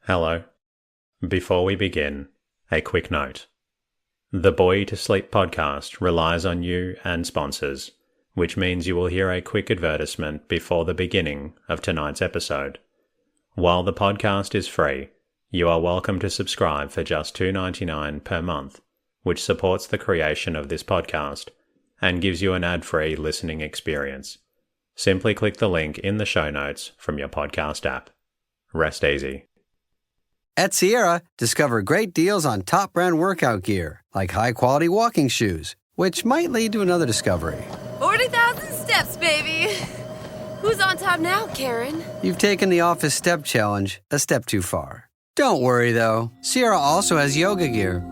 Hello. Before we begin, a quick note. The Boy to Sleep podcast relies on you and sponsors, which means you will hear a quick advertisement before the beginning of tonight's episode. While the podcast is free, you are welcome to subscribe for just $2.99 per month, which supports the creation of this podcast and gives you an ad-free listening experience. Simply click the link in the show notes from your podcast app. Rest easy. At Sierra, discover great deals on top brand workout gear, like high-quality walking shoes, which might lead to another discovery. 40,000 steps, baby! Who's on top now, Karen? You've taken the office step challenge a step too far. Don't worry, though. Sierra also has yoga gear.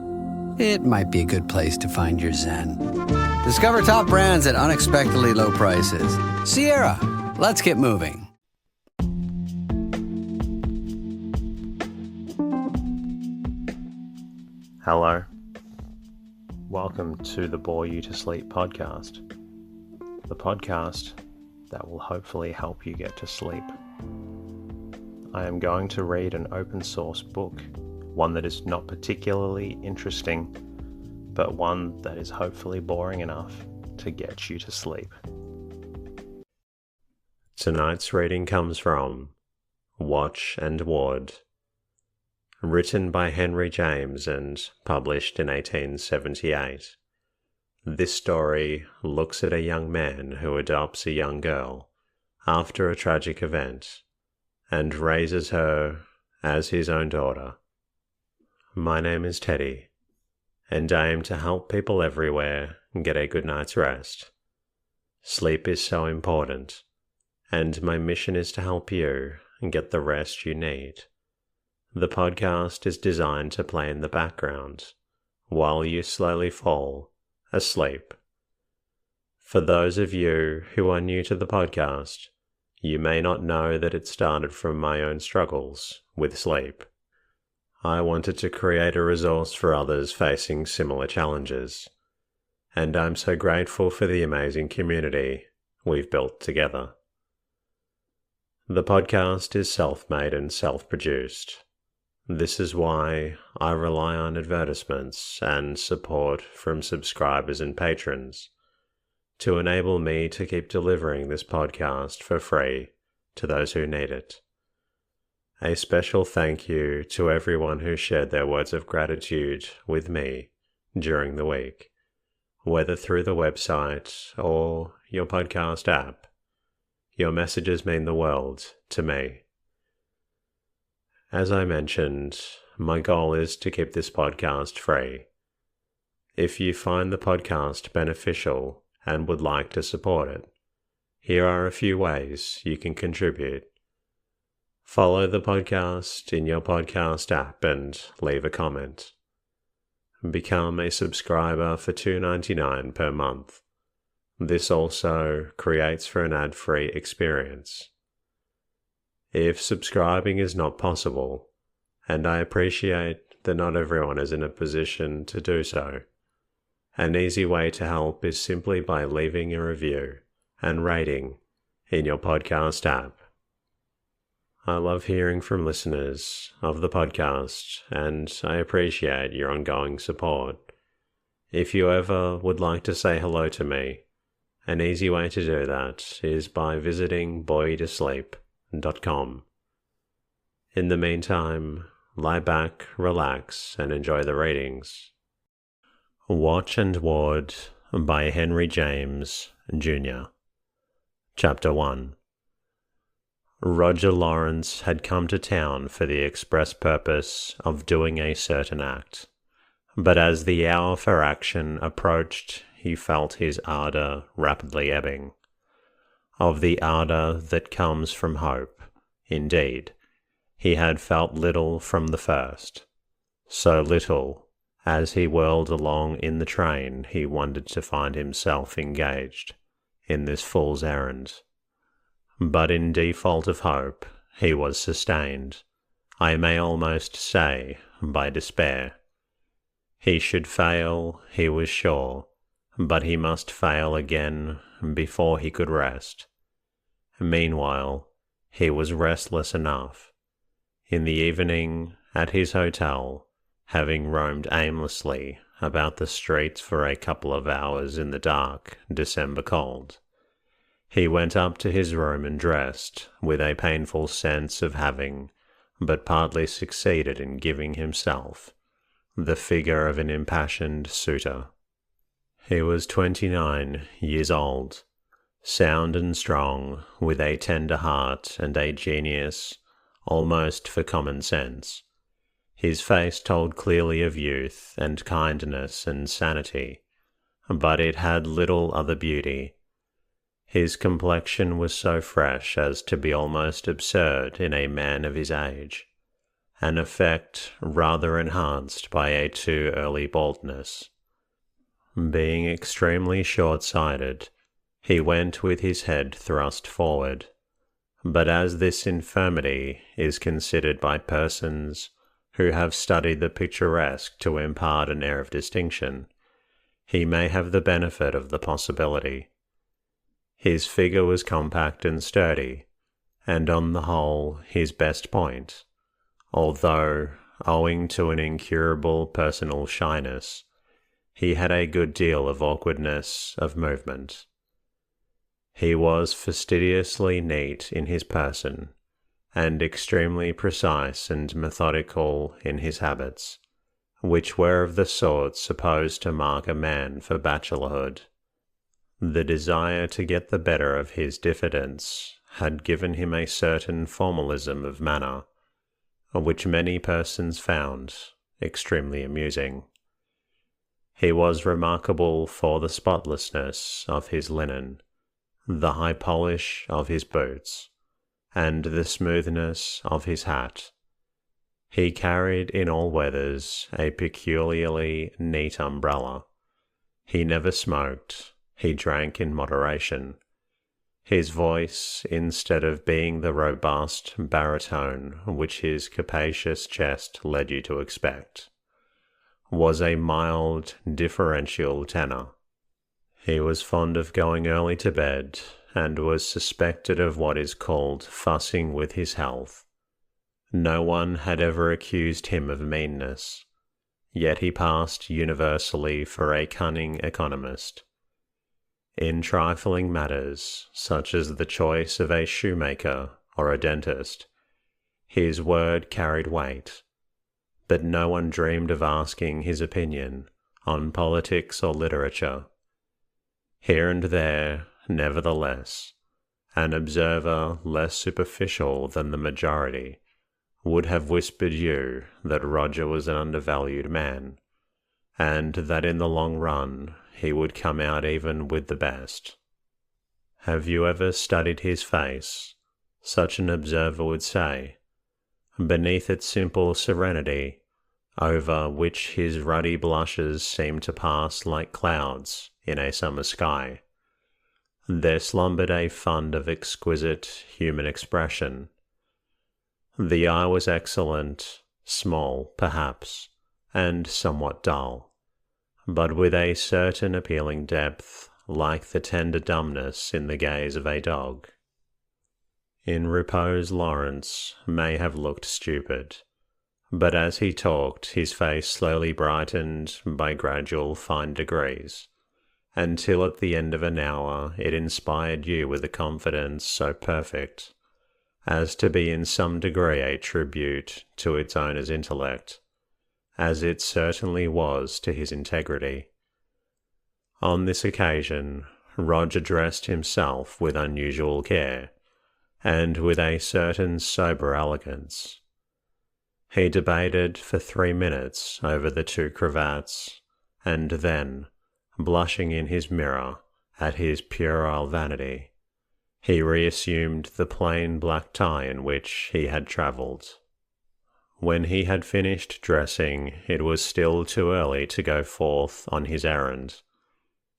It might be a good place to find your zen. Discover top brands at unexpectedly low prices. Sierra, let's get moving. Hello. Welcome to the Bore You to Sleep podcast. The podcast that will hopefully help you get to sleep. I am going to read an open source book, one that is not particularly interesting, but one that is hopefully boring enough to get you to sleep. Tonight's reading comes from Watch and Ward, written by Henry James and published in 1878. This story looks at a young man who adopts a young girl after a tragic event and raises her as his own daughter. My name is Teddy, and I aim to help people everywhere get a good night's rest. Sleep is so important, and my mission is to help you get the rest you need. The podcast is designed to play in the background while you slowly fall asleep. For those of you who are new to the podcast, you may not know that it started from my own struggles with sleep. I wanted to create a resource for others facing similar challenges, and I'm so grateful for the amazing community we've built together. The podcast is self-made and self-produced. This is why I rely on advertisements and support from subscribers and patrons to enable me to keep delivering this podcast for free to those who need it. A special thank you to everyone who shared their words of gratitude with me during the week, whether through the website or your podcast app. Your messages mean the world to me. As I mentioned, my goal is to keep this podcast free. If you find the podcast beneficial and would like to support it, here are a few ways you can contribute. Follow the podcast in your podcast app and leave a comment. Become a subscriber for $2.99 per month. This also creates for an ad-free experience. If subscribing is not possible, and I appreciate that not everyone is in a position to do so, an easy way to help is simply by leaving a review and rating in your podcast app. I love hearing from listeners of the podcast, and I appreciate your ongoing support. If you ever would like to say hello to me, an easy way to do that is by visiting boytosleep.com. In the meantime, lie back, relax, and enjoy the readings. Watch and Ward by Henry James, Jr. Chapter 1. Roger Lawrence had come to town for the express purpose of doing a certain act, but as the hour for action approached, he felt his ardor rapidly ebbing. Of the ardor that comes from hope, indeed, he had felt little from the first, so little as he whirled along in the train he wondered to find himself engaged in this fool's errand. But in default of hope, he was sustained, I may almost say, by despair. He should fail, he was sure, but he must fail again before he could rest. Meanwhile, he was restless enough. In the evening, at his hotel, having roamed aimlessly about the streets for a couple of hours in the dark December cold, he went up to his room and dressed, with a painful sense of having but partly succeeded in giving himself the figure of an impassioned suitor. He was 29 years old, sound and strong, with a tender heart and a genius almost for common sense. His face told clearly of youth and kindness and sanity, but it had little other beauty. His complexion was so fresh as to be almost absurd in a man of his age, an effect rather enhanced by a too early baldness. Being extremely short-sighted, he went with his head thrust forward, but as this infirmity is considered by persons who have studied the picturesque to impart an air of distinction, he may have the benefit of the possibility. His figure was compact and sturdy, and on the whole his best point, although, owing to an incurable personal shyness, he had a good deal of awkwardness of movement. He was fastidiously neat in his person, and extremely precise and methodical in his habits, which were of the sort supposed to mark a man for bachelorhood. The desire to get the better of his diffidence had given him a certain formalism of manner, which many persons found extremely amusing. He was remarkable for the spotlessness of his linen, the high polish of his boots, and the smoothness of his hat. He carried in all weathers a peculiarly neat umbrella. He never smoked. He drank in moderation. His voice, instead of being the robust baritone which his capacious chest led you to expect, was a mild, differential tenor. He was fond of going early to bed, and was suspected of what is called fussing with his health. No one had ever accused him of meanness, yet he passed universally for a cunning economist. In trifling matters, such as the choice of a shoemaker or a dentist, his word carried weight, but no one dreamed of asking his opinion on politics or literature. Here and there, nevertheless, an observer less superficial than the majority would have whispered you that Roger was an undervalued man, and that in the long run he would come out even with the best. Have you ever studied his face? Such an observer would say. Beneath its simple serenity, over which his ruddy blushes seemed to pass like clouds in a summer sky, there slumbered a fund of exquisite human expression. The eye was excellent, small, perhaps, and somewhat dull, but with a certain appealing depth, like the tender dumbness in the gaze of a dog. In repose Lawrence may have looked stupid, but as he talked his face slowly brightened by gradual fine degrees, until at the end of an hour it inspired you with a confidence so perfect as to be in some degree a tribute to its owner's intellect, as it certainly was to his integrity. On this occasion, Roger dressed himself with unusual care, and with a certain sober elegance. He debated for 3 minutes over the 2 cravats, and then, blushing in his mirror at his puerile vanity, he reassumed the plain black tie in which he had travelled. When he had finished dressing, it was still too early to go forth on his errand.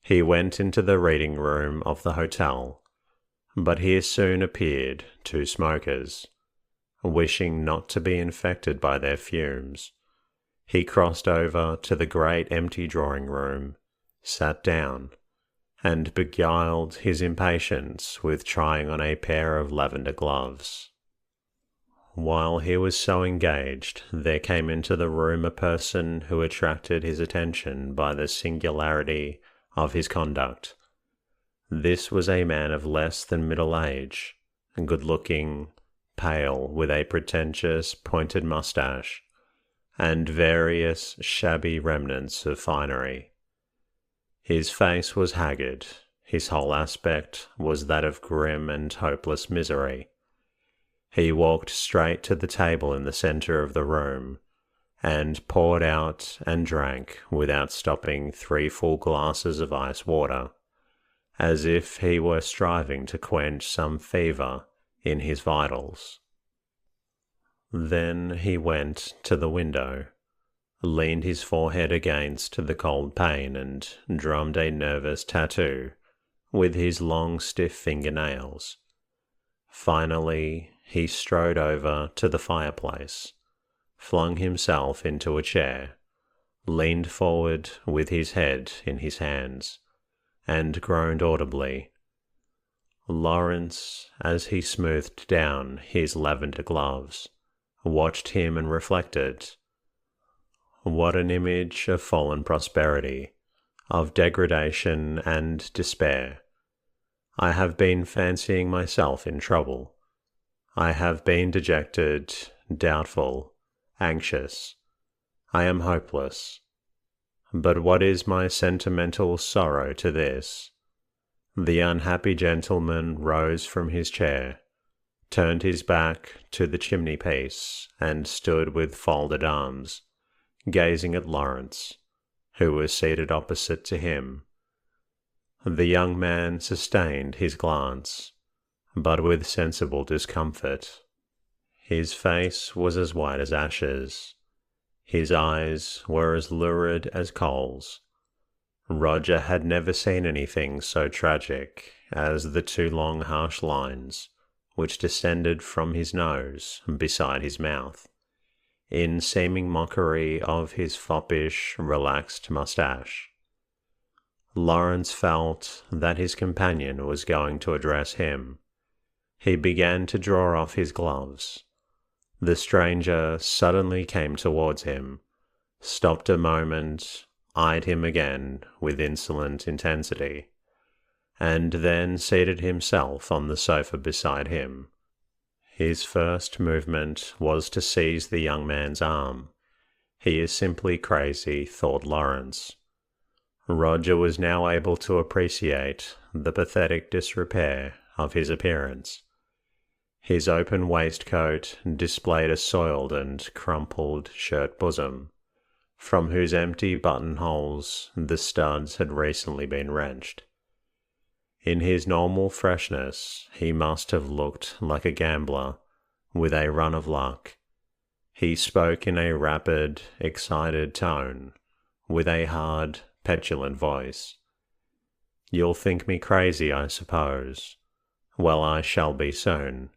He went into the reading room of the hotel, but here soon appeared 2 smokers. Wishing not to be infected by their fumes, he crossed over to the great empty drawing-room, sat down, and beguiled his impatience with trying on a pair of lavender gloves. While he was so engaged, there came into the room a person who attracted his attention by the singularity of his conduct. This was a man of less than middle age, good-looking, pale, with a pretentious pointed moustache, and various shabby remnants of finery. His face was haggard, his whole aspect was that of grim and hopeless misery. He walked straight to the table in the centre of the room, and poured out and drank without stopping 3 full glasses of ice water, as if he were striving to quench some fever in his vitals. Then he went to the window, leaned his forehead against the cold pane, and drummed a nervous tattoo with his long stiff fingernails. Finally, he strode over to the fireplace, flung himself into a chair, leaned forward with his head in his hands, and groaned audibly. Lawrence, as he smoothed down his lavender gloves, watched him and reflected. What an image of fallen prosperity, of degradation and despair. I have been fancying myself in trouble. I have been dejected, doubtful, anxious. I am hopeless. But what is my sentimental sorrow to this? The unhappy gentleman rose from his chair, turned his back to the chimney-piece, and stood with folded arms, gazing at Lawrence, who was seated opposite to him. The young man sustained his glance, but with sensible discomfort. His face was as white as ashes. His eyes were as lurid as coals. Roger had never seen anything so tragic as the 2 long harsh lines which descended from his nose beside his mouth, in seeming mockery of his foppish, relaxed moustache. Lawrence felt that his companion was going to address him. He began to draw off his gloves. The stranger suddenly came towards him, stopped a moment, eyed him again with insolent intensity, and then seated himself on the sofa beside him. His first movement was to seize the young man's arm. He is simply crazy, thought Lawrence. Roger was now able to appreciate the pathetic disrepair of his appearance. His open waistcoat displayed a soiled and crumpled shirt bosom, from whose empty buttonholes the studs had recently been wrenched. In his normal freshness, he must have looked like a gambler with a run of luck. He spoke in a rapid, excited tone, with a hard, petulant voice. "You'll think me crazy, I suppose. Well, I shall be soon.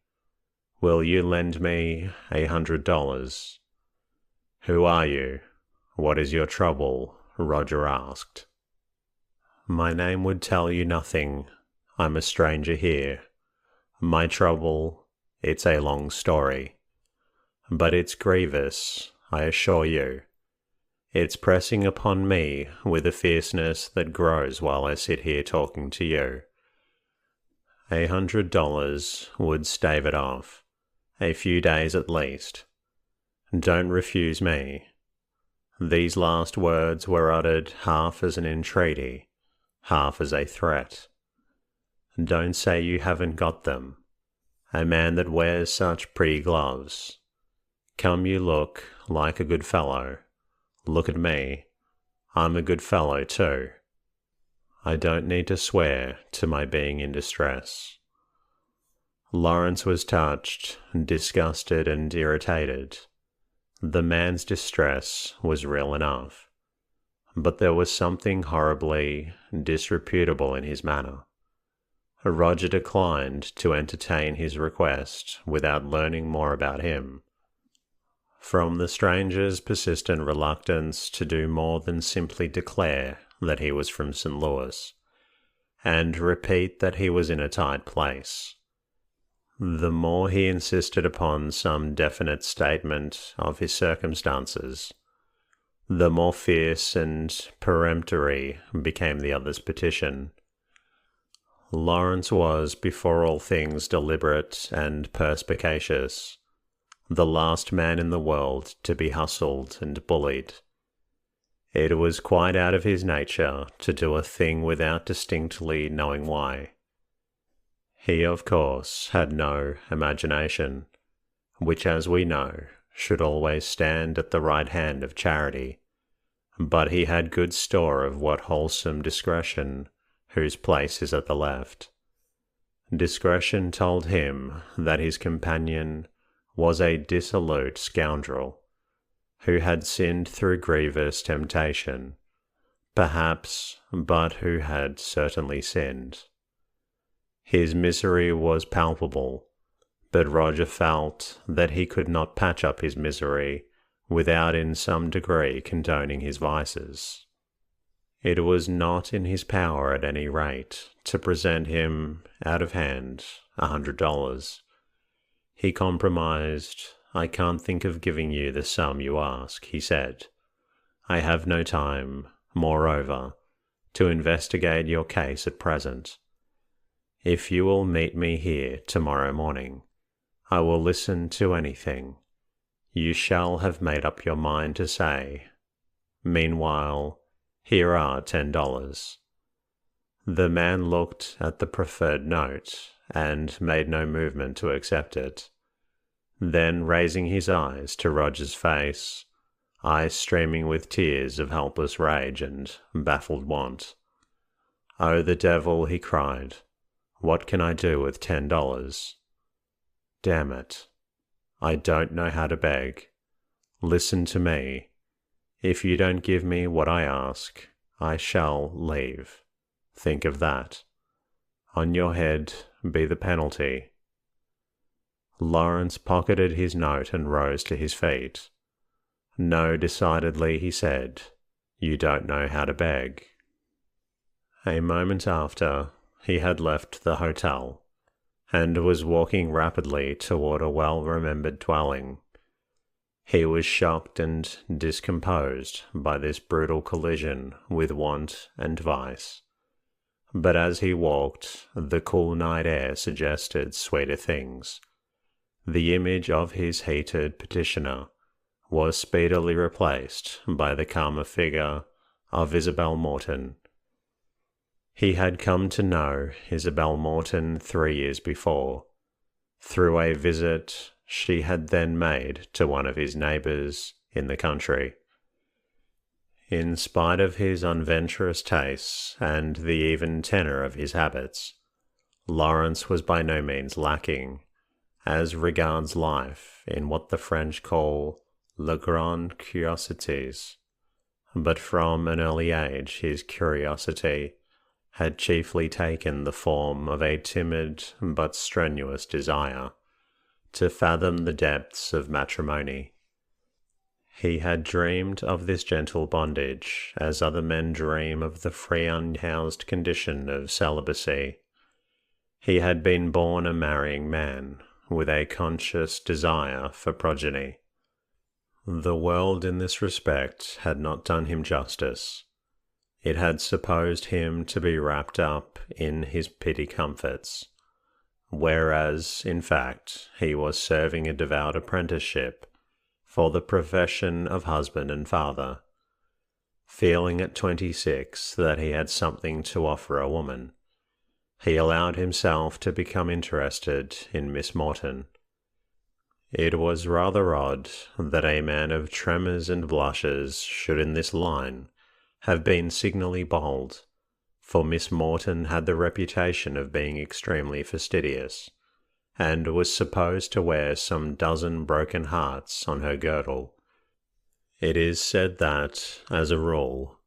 Will you lend me $100? Who are you? What is your trouble?" Roger asked. "My name would tell you nothing. I'm a stranger here. My trouble, it's a long story. But it's grievous, I assure you. It's pressing upon me with a fierceness that grows while I sit here talking to you. $100 would stave it off, a few days at least. Don't refuse me." These last words were uttered half as an entreaty, half as a threat. "Don't say you haven't got them. A man that wears such pretty gloves. Come, you look like a good fellow. Look at me. I'm a good fellow too. I don't need to swear to my being in distress." Lawrence was touched, disgusted, and irritated. The man's distress was real enough, but there was something horribly disreputable in his manner. Roger declined to entertain his request without learning more about him. From the stranger's persistent reluctance to do more than simply declare that he was from St. Louis, and repeat that he was in a tight place, The more he insisted upon some definite statement of his circumstances, the more fierce and peremptory became the other's petition. Lawrence was, before all things, deliberate and perspicacious, the last man in the world to be hustled and bullied. It was quite out of his nature to do a thing without distinctly knowing why. He, of course, had no imagination, which, as we know, should always stand at the right hand of charity, but he had good store of what wholesome discretion whose place is at the left. Discretion told him that his companion was a dissolute scoundrel, who had sinned through grievous temptation, perhaps, but who had certainly sinned. His misery was palpable, but Roger felt that he could not patch up his misery without in some degree condoning his vices. It was not in his power, at any rate, to present him, out of hand, $100. He compromised. "I can't think of giving you the sum you ask," he said. "I have no time, moreover, to investigate your case at present. If you will meet me here tomorrow morning, I will listen to anything you shall have made up your mind to say. Meanwhile, here are $10. The man looked at the preferred note and made no movement to accept it. Then, raising his eyes to Roger's face, eyes streaming with tears of helpless rage and baffled want, "Oh, the devil," he cried. "What can I do with $10? Damn it, I don't know how to beg. Listen to me. If you don't give me what I ask, I shall leave. Think of that. On your head be the penalty." Lawrence pocketed his note and rose to his feet. "No, decidedly," he said. "You don't know how to beg." A moment after, he had left the hotel, and was walking rapidly toward a well-remembered dwelling. He was shocked and discomposed by this brutal collision with want and vice. But as he walked, the cool night air suggested sweeter things. The image of his heated petitioner was speedily replaced by the calmer figure of Isabel Morton. He had come to know Isabel Morton 3 years before, through a visit she had then made to one of his neighbours in the country. In spite of his unventurous tastes and the even tenor of his habits, Lawrence was by no means lacking, as regards life, in what the French call les grandes curiosités, but from an early age his curiosity had chiefly taken the form of a timid but strenuous desire to fathom the depths of matrimony. He had dreamed of this gentle bondage as other men dream of the free unhoused condition of celibacy. He had been born a marrying man, with a conscious desire for progeny. The world in this respect had not done him justice. It had supposed him to be wrapped up in his petty comforts, whereas, in fact, he was serving a devout apprenticeship for the profession of husband and father. Feeling at 26 that he had something to offer a woman, he allowed himself to become interested in Miss Morton. It was rather odd that a man of tremors and blushes should in this line have been signally bold, for Miss Morton had the reputation of being extremely fastidious, and was supposed to wear some dozen broken hearts on her girdle. It is said that, as a rule,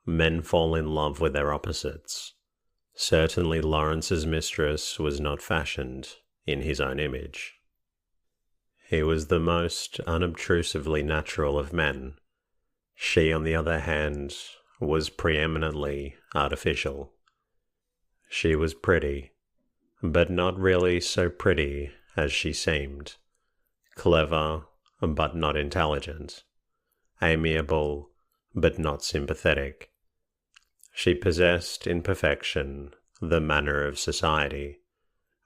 men fall in love with their opposites. Certainly Lawrence's mistress was not fashioned in his own image. He was the most unobtrusively natural of men. She, on the other hand, was preeminently artificial. She was pretty, but not really so pretty as she seemed, clever but not intelligent, amiable but not sympathetic. She possessed in perfection the manner of society,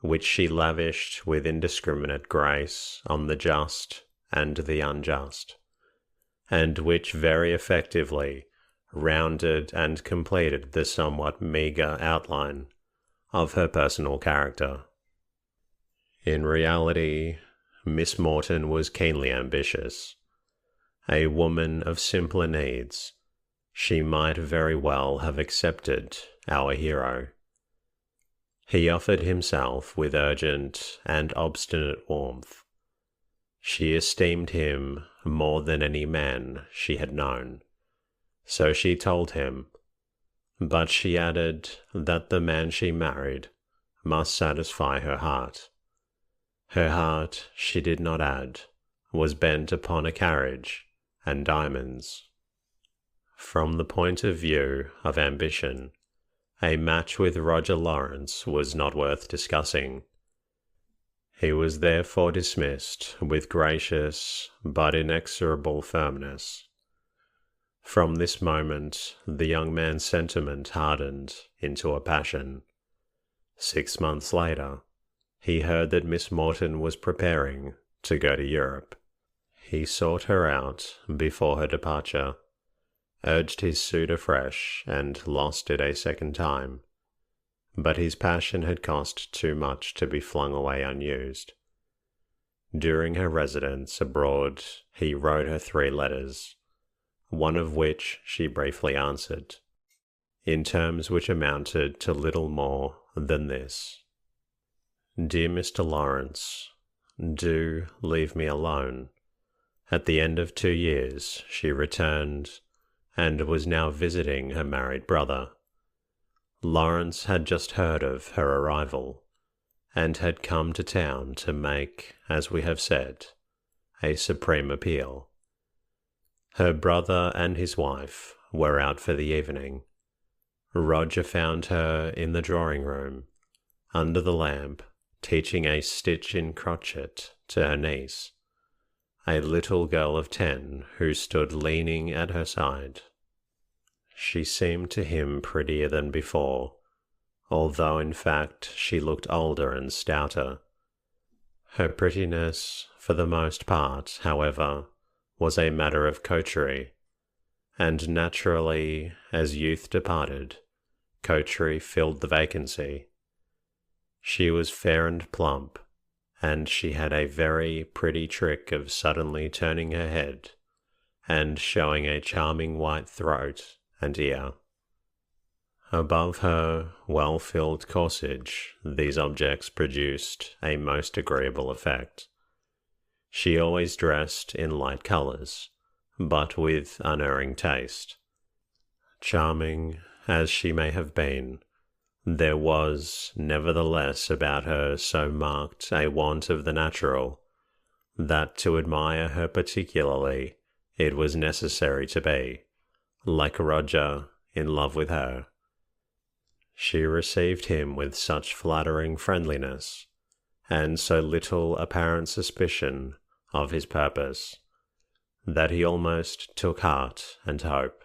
which she lavished with indiscriminate grace on the just and the unjust, and which very effectively rounded and completed the somewhat meagre outline of her personal character. In reality, Miss Morton was keenly ambitious. A woman of simpler needs, she might very well have accepted our hero. He offered himself with urgent and obstinate warmth. She esteemed him more than any man she had known, so she told him, but she added that the man she married must satisfy her heart. Her heart, she did not add, was bent upon a carriage and diamonds. From the point of view of ambition, a match with Roger Lawrence was not worth discussing. He was therefore dismissed with gracious but inexorable firmness. From this moment, the young man's sentiment hardened into a passion. 6 months later, he heard that Miss Morton was preparing to go to Europe. He sought her out before her departure, urged his suit afresh, and lost it a second time. But his passion had cost too much to be flung away unused. During her residence abroad, he wrote her 3 letters, one of which she briefly answered, in terms which amounted to little more than this. Dear Mr. Lawrence, do leave me alone. At the end of 2 years, she returned, and was now visiting her married brother. Lawrence had just heard of her arrival, and had come to town to make, as we have said, a supreme appeal. Her brother and his wife were out for the evening. Roger found her in the drawing-room, under the lamp, teaching a stitch in crochet to her niece, a little girl of 10 who stood leaning at her side. She seemed to him prettier than before, although in fact she looked older and stouter. Her prettiness, for the most part, however, was a matter of coterie, and naturally, as youth departed, coterie filled the vacancy. She was fair and plump, and she had a very pretty trick of suddenly turning her head and showing a charming white throat and ear. Above her well-filled corsage, these objects produced a most agreeable effect. She always dressed in light colours, but with unerring taste. Charming as she may have been, there was, nevertheless, about her so marked a want of the natural, that to admire her particularly, it was necessary to be, like Roger, in love with her. She received him with such flattering friendliness, and so little apparent suspicion of his purpose, that he almost took heart and hope.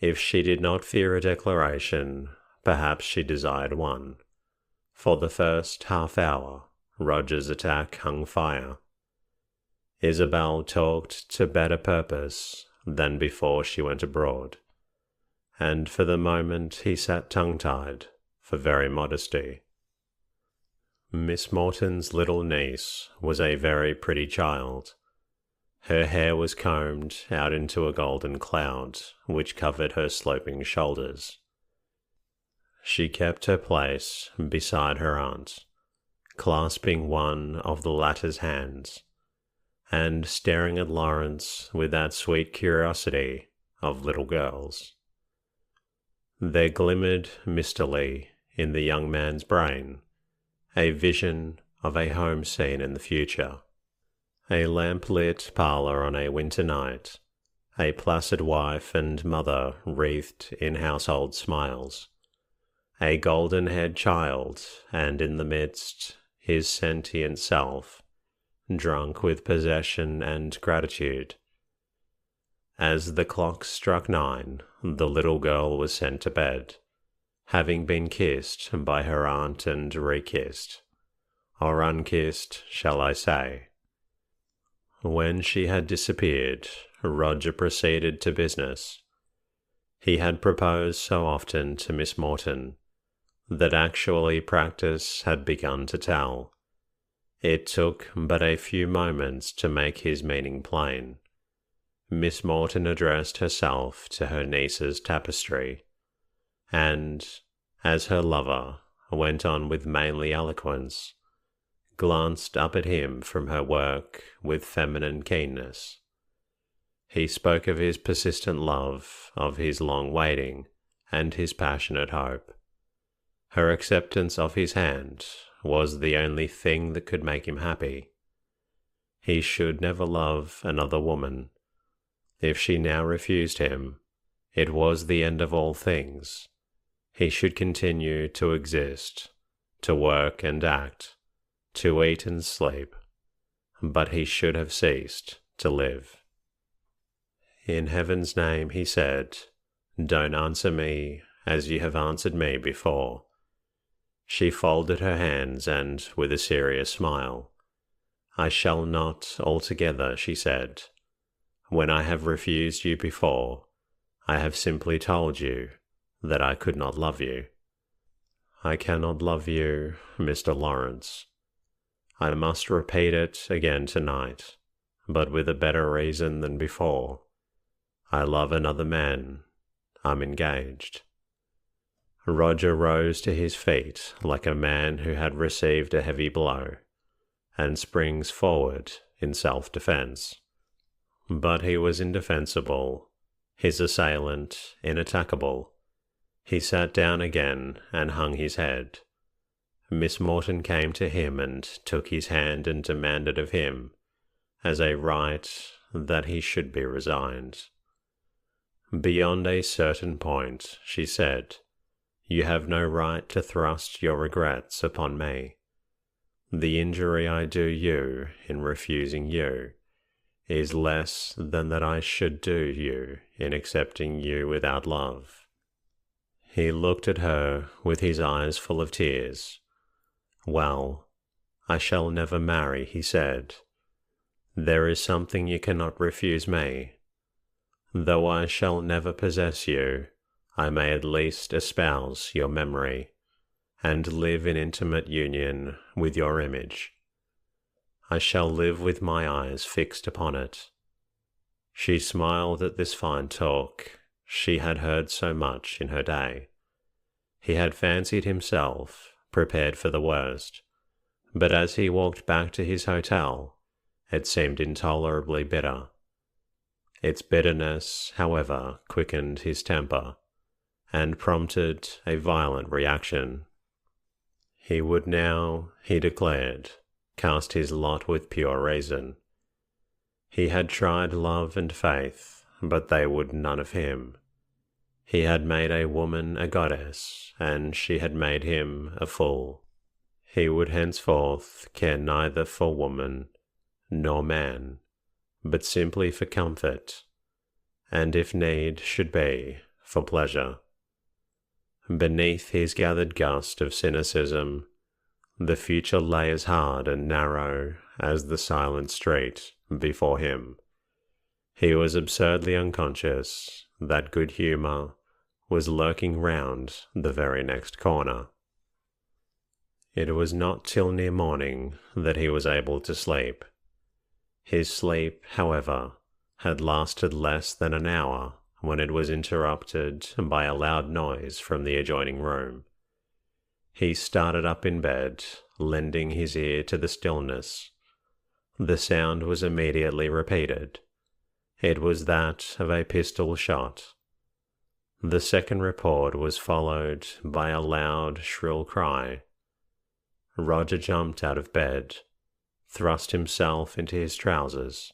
If she did not fear a declaration, perhaps she desired one. For the first half-hour, Roger's attack hung fire. Isabel talked to better purpose than before she went abroad, and for the moment he sat tongue-tied for very modesty. Miss Morton's little niece was a very pretty child. Her hair was combed out into a golden cloud, which covered her sloping shoulders. She kept her place beside her aunt, clasping one of the latter's hands, and staring at Lawrence with that sweet curiosity of little girls. There glimmered mistily in the young man's brain a vision of a home scene in the future. A lamp-lit parlour on a winter night, a placid wife and mother wreathed in household smiles, a golden-haired child, and in the midst, his sentient self, drunk with possession and gratitude. As the clock struck 9, the little girl was sent to bed, having been kissed by her aunt and re-kissed, or unkissed, shall I say. When she had disappeared, Roger proceeded to business. He had proposed so often to Miss Morton that actually practice had begun to tell. It took but a few moments to make his meaning plain. Miss Morton addressed herself to her niece's tapestry, and, as her lover went on with manly eloquence, glanced up at him from her work with feminine keenness. He spoke of his persistent love, of his long waiting, and his passionate hope. Her acceptance of his hand was the only thing that could make him happy. He should never love another woman. If she now refused him, it was the end of all things. He should continue to exist, to work and act, to eat and sleep, but he should have ceased to live. In heaven's name, he said, don't answer me as you have answered me before. She folded her hands and, with a serious smile, I shall not altogether, she said. When I have refused you before, I have simply told you that I could not love you. I cannot love you, Mr. Lawrence. I must repeat it again tonight, but with a better reason than before. I love another man. I'm engaged. Roger rose to his feet like a man who had received a heavy blow, and springs forward in self-defense. But he was indefensible, his assailant inattackable. He sat down again and hung his head. Miss Morton came to him and took his hand and demanded of him, as a right, that he should be resigned. Beyond a certain point, she said, you have no right to thrust your regrets upon me. The injury I do you in refusing you is less than that I should do you in accepting you without love. He looked at her with his eyes full of tears. Well, I shall never marry, he said. There is something you cannot refuse me. Though I shall never possess you, I may at least espouse your memory, and live in intimate union with your image. I shall live with my eyes fixed upon it. She smiled at this fine talk. She had heard so much in her day. He had fancied himself prepared for the worst, but as he walked back to his hotel, it seemed intolerably bitter. Its bitterness, however, quickened his temper, and prompted a violent reaction. He would now, he declared, cast his lot with pure reason. He had tried love and faith, but they would none of him. He had made a woman a goddess, and she had made him a fool. He would henceforth care neither for woman nor man, but simply for comfort, and if need should be, for pleasure. Beneath his gathered gust of cynicism, the future lay as hard and narrow as the silent street before him. He was absurdly unconscious that good humour was lurking round the very next corner. It was not till near morning that he was able to sleep. His sleep, however, had lasted less than an hour when it was interrupted by a loud noise from the adjoining room. He started up in bed, lending his ear to the stillness. The sound was immediately repeated. It was that of a pistol shot. The second report was followed by a loud, shrill cry. Roger jumped out of bed, thrust himself into his trousers,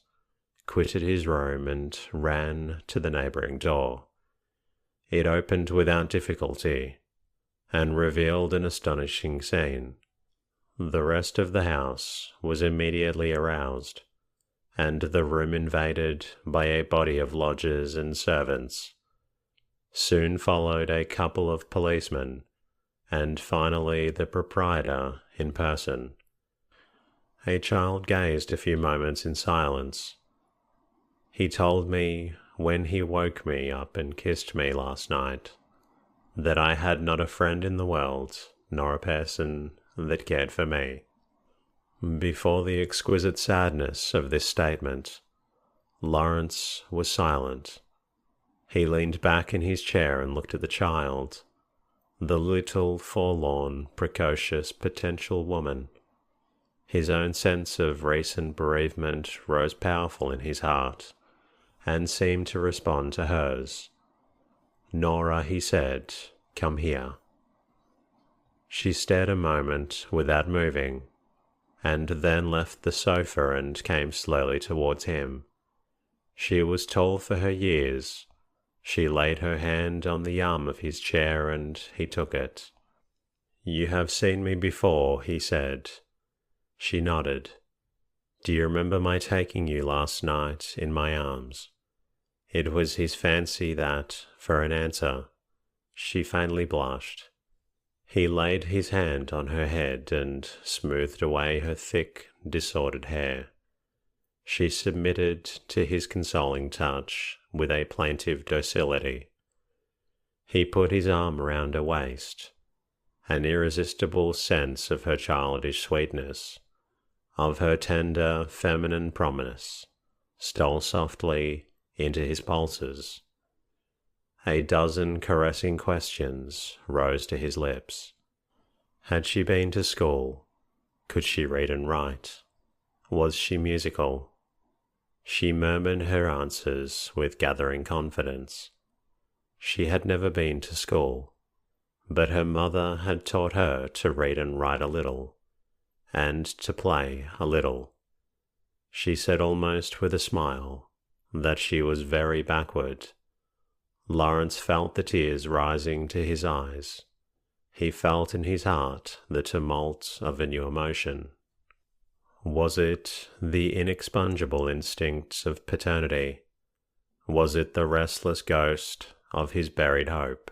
quitted his room and ran to the neighbouring door. It opened without difficulty, and revealed an astonishing scene. The rest of the house was immediately aroused, and the room invaded by a body of lodgers and servants. Soon followed a couple of policemen, and finally the proprietor in person. A child gazed a few moments in silence. He told me, when he woke me up and kissed me last night, that I had not a friend in the world, nor a person that cared for me. Before the exquisite sadness of this statement, Lawrence was silent. He leaned back in his chair and looked at the child, the little, forlorn, precocious, potential woman. His own sense of recent bereavement rose powerful in his heart, and seemed to respond to hers. "Nora," he said, "come here." She stared a moment without moving, and then left the sofa and came slowly towards him. She was tall for her years. She laid her hand on the arm of his chair and he took it. "You have seen me before," he said. She nodded. "Do you remember my taking you last night in my arms?" It was his fancy that, for an answer, she faintly blushed. He laid his hand on her head and smoothed away her thick, disordered hair. She submitted to his consoling touch with a plaintive docility. He put his arm around her waist. An irresistible sense of her childish sweetness, of her tender, feminine promise, stole softly into his pulses. A dozen caressing questions rose to his lips. Had she been to school? Could she read and write? Was she musical? She murmured her answers with gathering confidence. She had never been to school, but her mother had taught her to read and write a little, and to play a little. She said almost with a smile that she was very backward. Lawrence felt the tears rising to his eyes. He felt in his heart the tumult of a new emotion. Was it the inexpugnable instincts of paternity? Was it the restless ghost of his buried hope?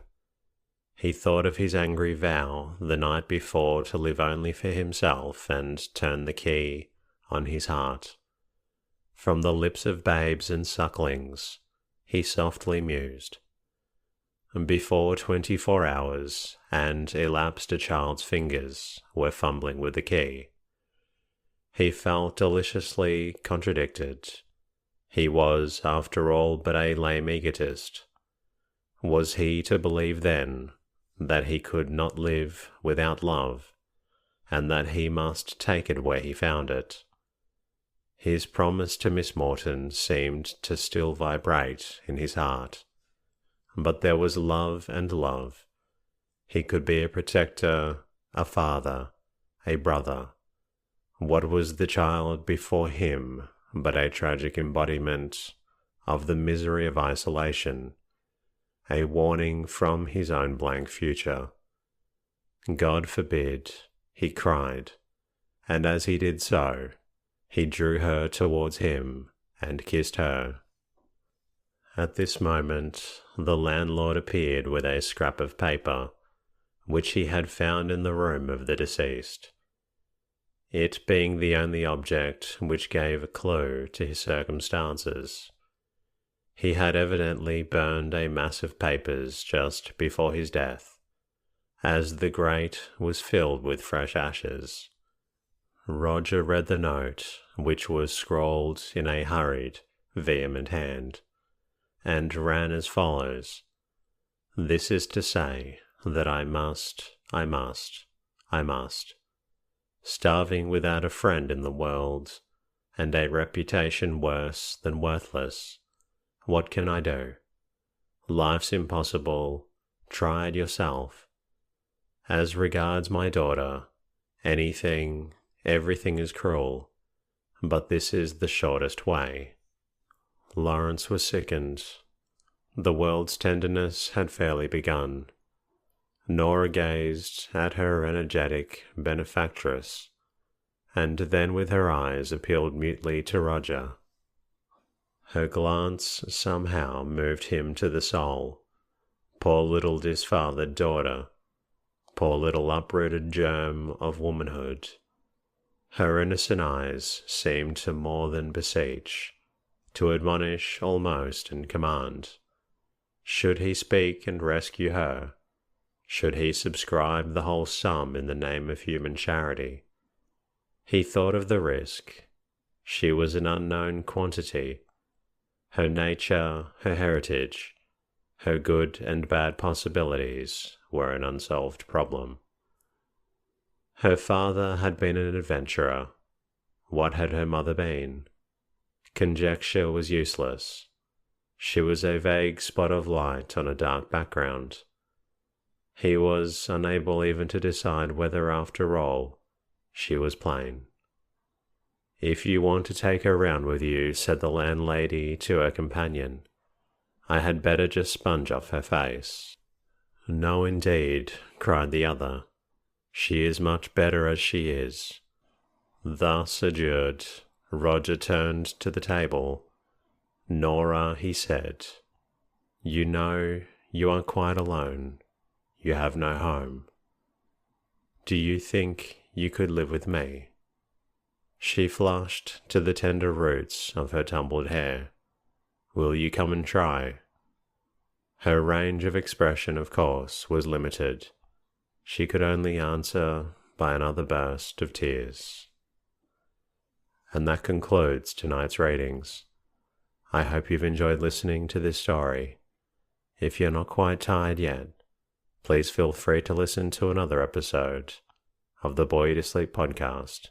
He thought of his angry vow the night before to live only for himself and turned the key on his heart. From the lips of babes and sucklings, he softly mused. Before 24 hours and elapsed a child's fingers were fumbling with the key. He felt deliciously contradicted. He was, after all, but a lame egotist. Was he to believe then that he could not live without love, and that he must take it where he found it? His promise to Miss Morton seemed to still vibrate in his heart. But there was love and love. He could be a protector, a father, a brother. What was the child before him but a tragic embodiment of the misery of isolation, a warning from his own blank future? God forbid, he cried, and as he did so, he drew her towards him and kissed her. At this moment, the landlord appeared with a scrap of paper, which he had found in the room of the deceased. It being the only object which gave a clue to his circumstances. He had evidently burned a mass of papers just before his death, as the grate was filled with fresh ashes. Roger read the note, which was scrawled in a hurried, vehement hand, and ran as follows: "This is to say that I must, starving without a friend in the world, and a reputation worse than worthless. What can I do? Life's impossible. Try it yourself. As regards my daughter, everything is cruel, but this is the shortest way." Lawrence was sickened. The world's tenderness had fairly begun. Nora gazed at her energetic benefactress and then with her eyes appealed mutely to Roger. Her glance somehow moved him to the soul. Poor little disfathered daughter, poor little uprooted germ of womanhood. Her innocent eyes seemed to more than beseech, to admonish almost and command. Should he speak and rescue her? Should he subscribe the whole sum in the name of human charity? He thought of the risk. She was an unknown quantity. Her nature, her heritage, her good and bad possibilities were an unsolved problem. Her father had been an adventurer. What had her mother been? Conjecture was useless. She was a vague spot of light on a dark background. He was unable even to decide whether, after all, she was plain. "If you want to take her round with you," said the landlady to her companion, "I had better just sponge off her face." "No, indeed," cried the other. "She is much better as she is." Thus adjured, Roger turned to the table. "Nora," he said, "you know you are quite alone. You have no home. Do you think you could live with me?" She flushed to the tender roots of her tumbled hair. "Will you come and try?" Her range of expression, of course, was limited. She could only answer by another burst of tears. And that concludes tonight's readings. I hope you've enjoyed listening to this story. If you're not quite tired yet, please feel free to listen to another episode of the Bore You to Sleep podcast.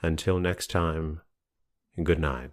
Until next time, good night.